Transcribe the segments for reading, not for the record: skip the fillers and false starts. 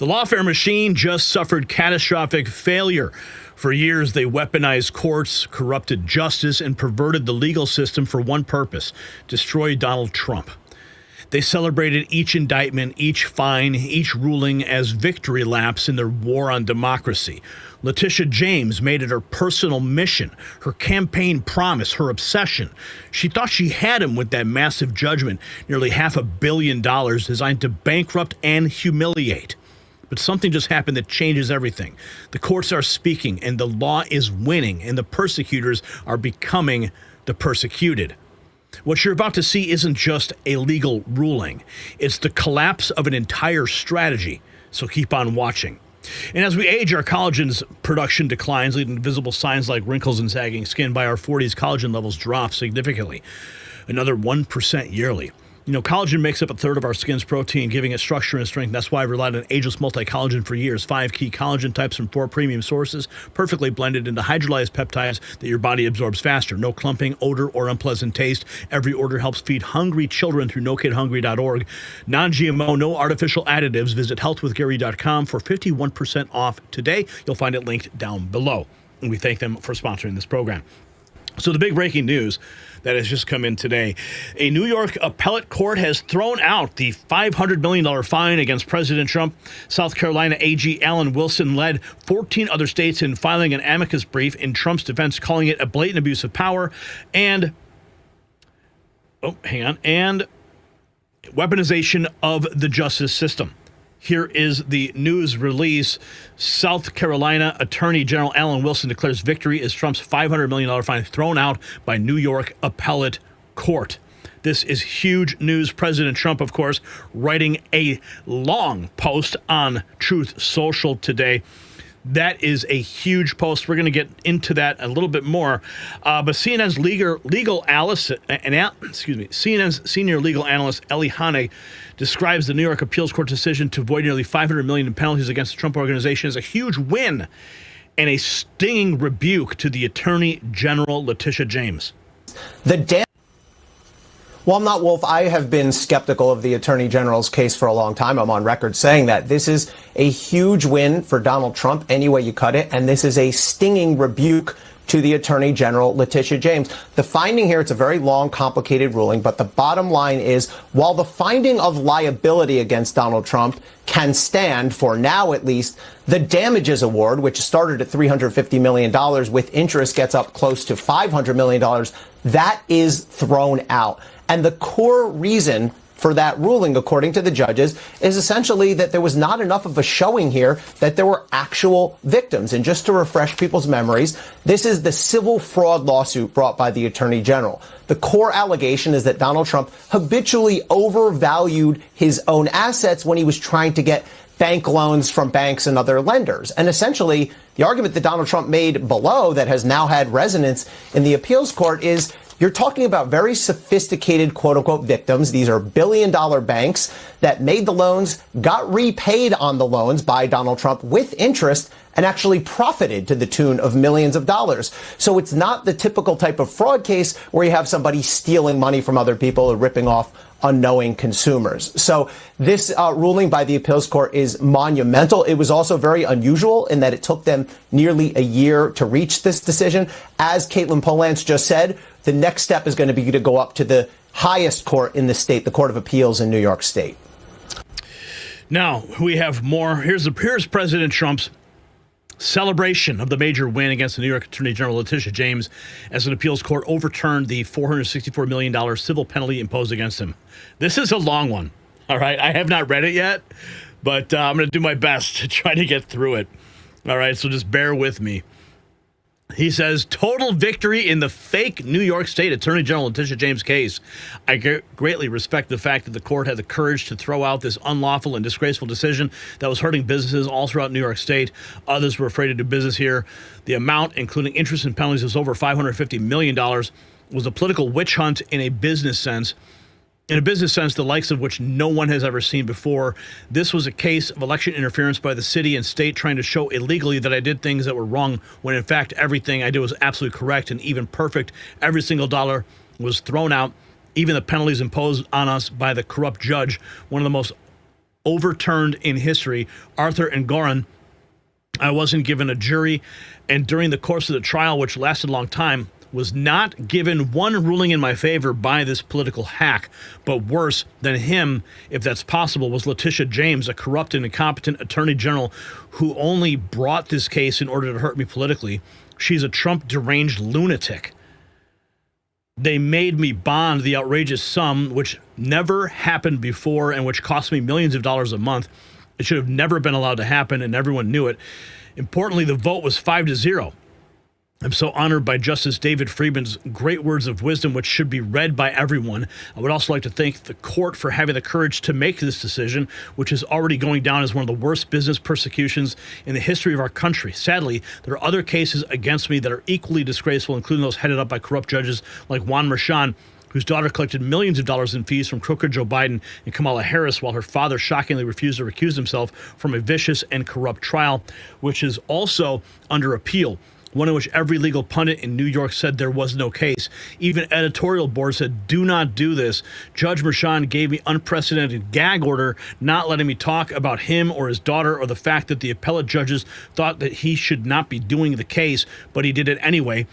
The lawfare machine just suffered catastrophic failure. For years, they weaponized courts, corrupted justice, and perverted the legal system for one purpose: destroy Donald Trump. They celebrated each indictment, each fine, each ruling as victory laps in their war on democracy. Letitia James made it her personal mission, her campaign promise, her obsession. She thought she had him with that massive judgment, nearly $500 million designed to bankrupt and humiliate. But something just happened that changes everything. The courts are speaking, and the law is winning, and the persecutors are becoming the persecuted. What you're about to see isn't just a legal ruling. It's the collapse of an entire strategy. So keep on watching. And as we age, our collagen's production declines, leading to visible signs like wrinkles and sagging skin. By our 40s, collagen levels drop significantly, another 1% yearly. You know, collagen makes up a third of our skin's protein, giving it structure and strength. That's why I've relied on ageless multi-collagen for years. 5 key collagen types from 4 premium sources, perfectly blended into hydrolyzed peptides that your body absorbs faster. No clumping, odor, or unpleasant taste. Every order helps feed hungry children through nokidhungry.org. Non-GMO, no artificial additives. Visit healthwithgary.com for 51% off today. You'll find it linked down below. And we thank them for sponsoring this program. So the big breaking news that has just come in today: a New York appellate court has thrown out the $500 million fine against President Trump. South Carolina AG Alan Wilson led 14 other states in filing an amicus brief in Trump's defense, calling it a blatant abuse of power and weaponization of the justice system. Here is the news release. South Carolina Attorney General Alan Wilson declares victory as Trump's $500 million fine thrown out by New York appellate court. This is huge news. President Trump, of course, writing a long post on Truth Social today. That is a huge post. We're going to get into that a little bit more. But CNN's CNN's senior legal analyst Elie Honig describes the New York Appeals Court decision to avoid nearly $500 million in penalties against the Trump organization as a huge win and a stinging rebuke to the Attorney General Letitia James. Well, I'm not Wolf. I have been skeptical of the Attorney General's case for a long time. I'm on record saying that this is a huge win for Donald Trump any way you cut it, and this is a stinging rebuke to the Attorney General Letitia James. The finding here, it's a very long, complicated ruling, but the bottom line is, while the finding of liability against Donald Trump can stand, for now at least, the damages award, which started at $350 million with interest, gets up close to $500 million, that is thrown out. And the core reason for that ruling, according to the judges, is essentially that there was not enough of a showing here that there were actual victims. And just to refresh people's memories, this is the civil fraud lawsuit brought by the Attorney General. The core allegation is that Donald Trump habitually overvalued his own assets when he was trying to get bank loans from banks and other lenders. And essentially, the argument that Donald Trump made below that has now had resonance in the appeals court is, you're talking about very sophisticated, quote-unquote, victims. These are billion-dollar banks that made the loans, got repaid on the loans by Donald Trump with interest, and actually profited to the tune of millions of dollars. So it's not the typical type of fraud case where you have somebody stealing money from other people or ripping off unknowing consumers. So this ruling by the appeals court is monumental. It was also very unusual in that it took them nearly a year to reach this decision. As Caitlin Polance just said, the next step is going to be to go up to the highest court in the state, the Court of Appeals in New York State. Now, we have more. Here's President Trump's celebration of the major win against the New York Attorney General Letitia James as an appeals court overturned the $464 million civil penalty imposed against him. This is a long one, all right? I have not read it yet, but I'm going to do my best to try to get through it, all right? So just bear with me. He says, total victory in the fake New York State Attorney General Letitia James case. I greatly respect the fact that the court had the courage to throw out this unlawful and disgraceful decision that was hurting businesses all throughout New York State. Others were afraid to do business here. The amount, including interest and penalties, was over $550 million. Was a political witch hunt in a business sense. In a business sense, the likes of which no one has ever seen before. This was a case of election interference by the city and state trying to show illegally that I did things that were wrong, when in fact everything I did was absolutely correct and even perfect. Every single dollar was thrown out, even the penalties imposed on us by the corrupt judge, one of the most overturned in history. Arthur and Gorin, I wasn't given a jury, and during the course of the trial, which lasted a long time, was not given one ruling in my favor by this political hack. But worse than him, if that's possible, was Letitia James, a corrupt and incompetent attorney general who only brought this case in order to hurt me politically. She's a Trump deranged lunatic. They made me bond the outrageous sum, which never happened before and which cost me millions of dollars a month. It should have never been allowed to happen, and everyone knew it. Importantly, the vote was 5-0. I'm so honored by Justice David Friedman's great words of wisdom, which should be read by everyone. I would also like to thank the court for having the courage to make this decision, which is already going down as one of the worst business persecutions in the history of our country. Sadly, there are other cases against me that are equally disgraceful, including those headed up by corrupt judges like Juan Merchan, whose daughter collected millions of dollars in fees from crooked Joe Biden and Kamala Harris, while her father shockingly refused to recuse himself from a vicious and corrupt trial, which is also under appeal. One in which every legal pundit in New York said there was no case. Even editorial boards said, do not do this. Judge Merchan gave me unprecedented gag order, not letting me talk about him or his daughter or the fact that the appellate judges thought that he should not be doing the case, but he did it anyway.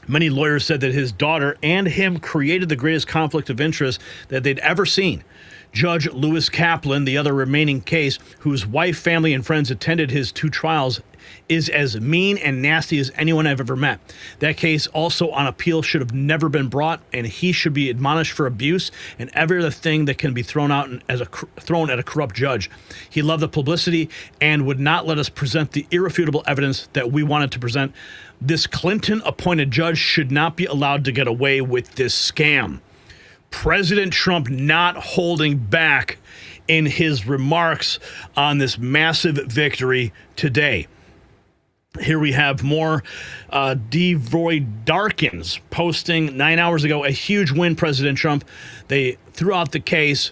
Many lawyers said that his daughter and him created the greatest conflict of interest that they'd ever seen. Judge Lewis Kaplan, the other remaining case, whose wife, family, and friends attended his 2 trials, is as mean and nasty as anyone I've ever met. That case, also on appeal, should have never been brought, and he should be admonished for abuse and every other thing that can be thrown at a corrupt judge. He loved the publicity and would not let us present the irrefutable evidence that we wanted to present. This Clinton-appointed judge should not be allowed to get away with this scam. President Trump not holding back in his remarks on this massive victory today. Here we have more Devoy Darkins posting 9 hours ago, a huge win, President Trump. They threw out the case,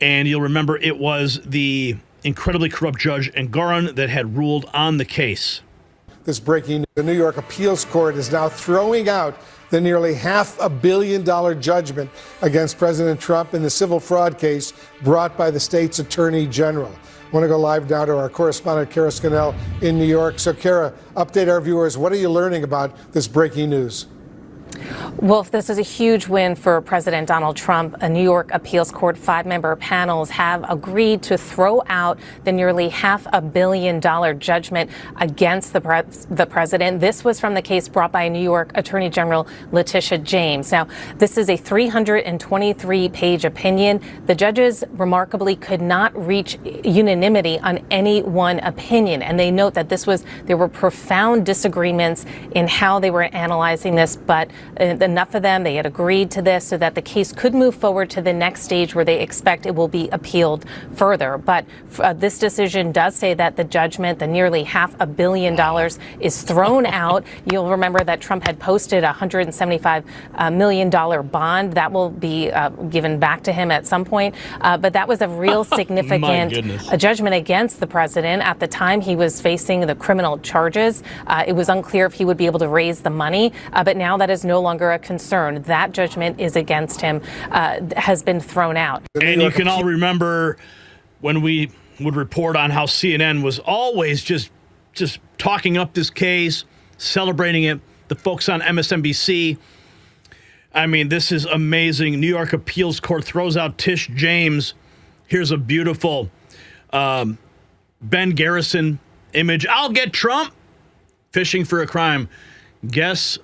and you'll remember it was the incredibly corrupt judge Gorin that had ruled on the case. This breaking news. The New York Appeals Court is now throwing out the nearly $500 million judgment against President Trump in the civil fraud case brought by the state's Attorney General. I want to go live now to our correspondent, Kara Scannell, in New York. So, Kara, update our viewers. What are you learning about this breaking news? Wolf, this is a huge win for President Donald Trump. A New York Appeals Court 5-member panels have agreed to throw out the nearly $500 million judgment against the president. This was from the case brought by New York Attorney General Letitia James. Now, this is a 323-page opinion. The judges remarkably could not reach unanimity on any one opinion, and they note that there were profound disagreements in how they were analyzing this, but enough of them, they had agreed to this so that the case could move forward to the next stage where they expect it will be appealed further. But this decision does say that the judgment, the nearly $500 million, is thrown out. You'll remember that Trump had posted a $175 million bond. That will be given back to him at some point. But that was a real significant judgment against the president. At the time, he was facing the criminal charges. It was unclear if he would be able to raise the money. But now that is no longer a concern. That judgment is against him, has been thrown out. And you can all remember when we would report on how CNN was always just talking up this case, celebrating it. The folks on MSNBC. I mean, this is amazing. New York Appeals Court throws out Tish James. Here's a beautiful Ben Garrison image. I'll get Trump fishing for a crime. Guess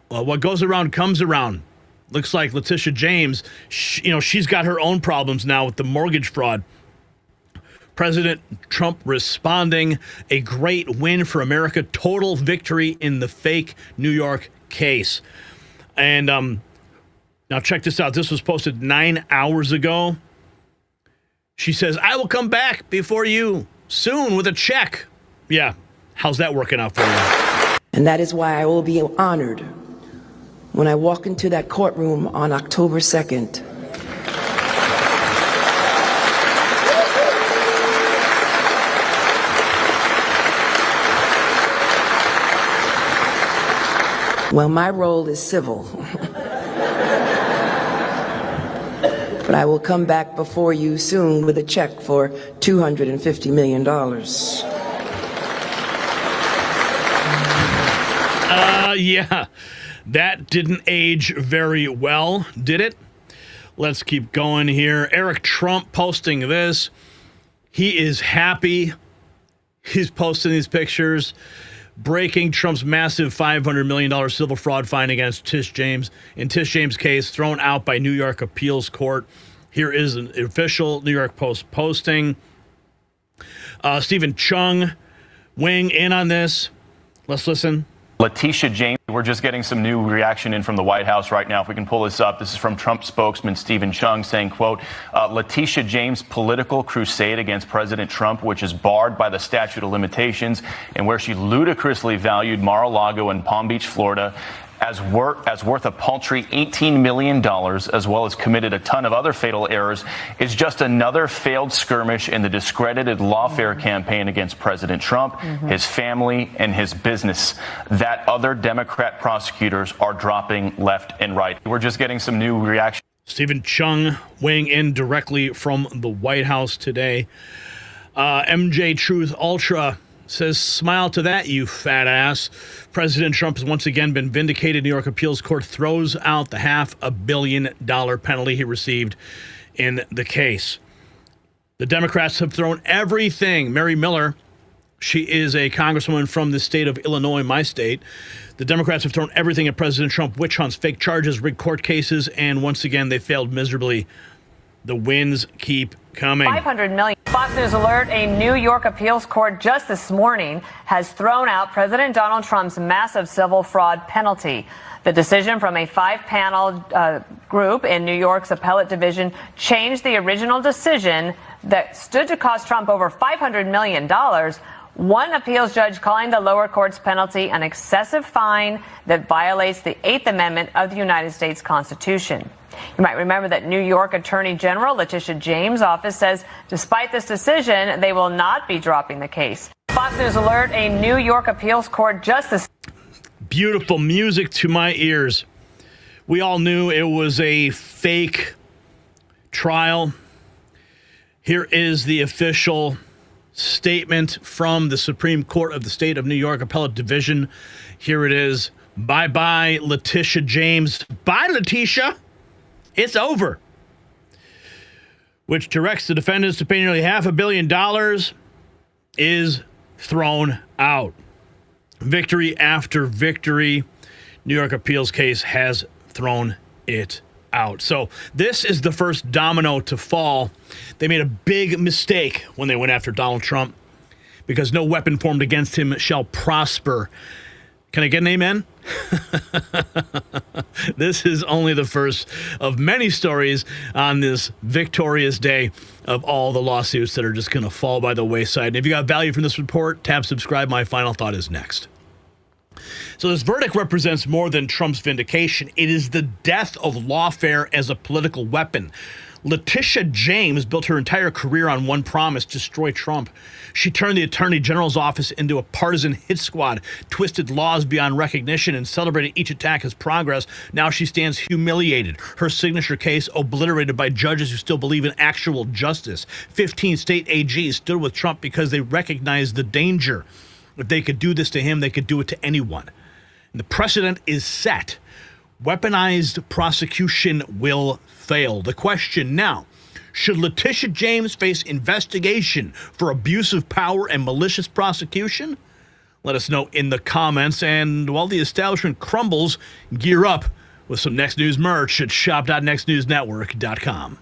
what goes around comes around. Looks like Letitia James, she's got her own problems now with the mortgage fraud. President Trump responding, a great win for America, total victory in the fake New York case. And now check this out. This was posted 9 hours ago. She says, I will come back before you soon with a check. Yeah, how's that working out for you? And that is why I will be honored when I walk into that courtroom on October 2nd. Well, my role is civil. but I will come back before you soon with a check for $250 million. Yeah, that didn't age very well, did it? Let's keep going here. Eric Trump posting this. He is happy. He's posting these pictures. Breaking Trump's massive $500 million civil fraud fine against Tish James. In Tish James' case, thrown out by New York Appeals Court. Here is an official New York Post posting. Stephen Chung weighing in on this. Let's listen. Letitia James, we're just getting some new reaction in from the White House right now. If we can pull this up, this is from Trump spokesman Stephen Chung saying, quote, Letitia James' political crusade against President Trump, which is barred by the statute of limitations, and where she ludicrously valued Mar-a-Lago and Palm Beach, Florida, as worth a paltry $18 million, as well as committed a ton of other fatal errors, is just another failed skirmish in the discredited lawfare campaign against President Trump, his family, and his business that other Democrat prosecutors are dropping left and right. We're just getting some new reaction. Stephen Chung weighing in directly from the White House today. MJ Truth Ultra says, smile to that, you fat ass. President Trump has once again been vindicated. New York Appeals Court throws out the $500 million penalty he received in the case. The Democrats have thrown everything. Mary Miller, she is a congresswoman from the state of Illinois, my state. The Democrats have thrown everything at President Trump: witch hunts, fake charges, rigged court cases, and once again, they failed miserably. The wins keep coming. $500 million. Fox News alert: a New York appeals court just this morning has thrown out President Donald Trump's massive civil fraud penalty. The decision from a 5-panel group in New York's appellate division changed the original decision that stood to cost Trump over $500 million. One appeals judge calling the lower court's penalty an excessive fine that violates the 8th Amendment of the United States Constitution. You might remember that New York Attorney General Letitia James' office says despite this decision, they will not be dropping the case. Fox News alert: a New York appeals court justice. Beautiful music to my ears. We all knew it was a fake trial. Here is the official statement from the Supreme Court of the State of New York Appellate Division. Here it is. Bye-bye, Letitia James. Bye, Letitia. It's over. Which directs the defendants to pay nearly $500 million is thrown out. Victory after victory. New York appeals case has thrown it out. So this is the first domino to fall. They made a big mistake when they went after Donald Trump, because no weapon formed against him shall prosper. Can I get an amen? This is only the first of many stories on this victorious day of all the lawsuits that are just going to fall by the wayside. And if you got value from this report, tap subscribe. My final thought is next. So this verdict represents more than Trump's vindication. It is the death of lawfare as a political weapon. Letitia James built her entire career on one promise: destroy Trump. She turned the Attorney General's office into a partisan hit squad, twisted laws beyond recognition, and celebrated each attack as progress. Now she stands humiliated. Her signature case obliterated by judges who still believe in actual justice. 15 state AGs stood with Trump because they recognized the danger. If they could do this to him, they could do it to anyone. And the precedent is set. Weaponized prosecution will fail. The question now: should Letitia James face investigation for abuse of power and malicious prosecution? Let us know in the comments. And while the establishment crumbles, gear up with some Next News merch at shop.nextnewsnetwork.com.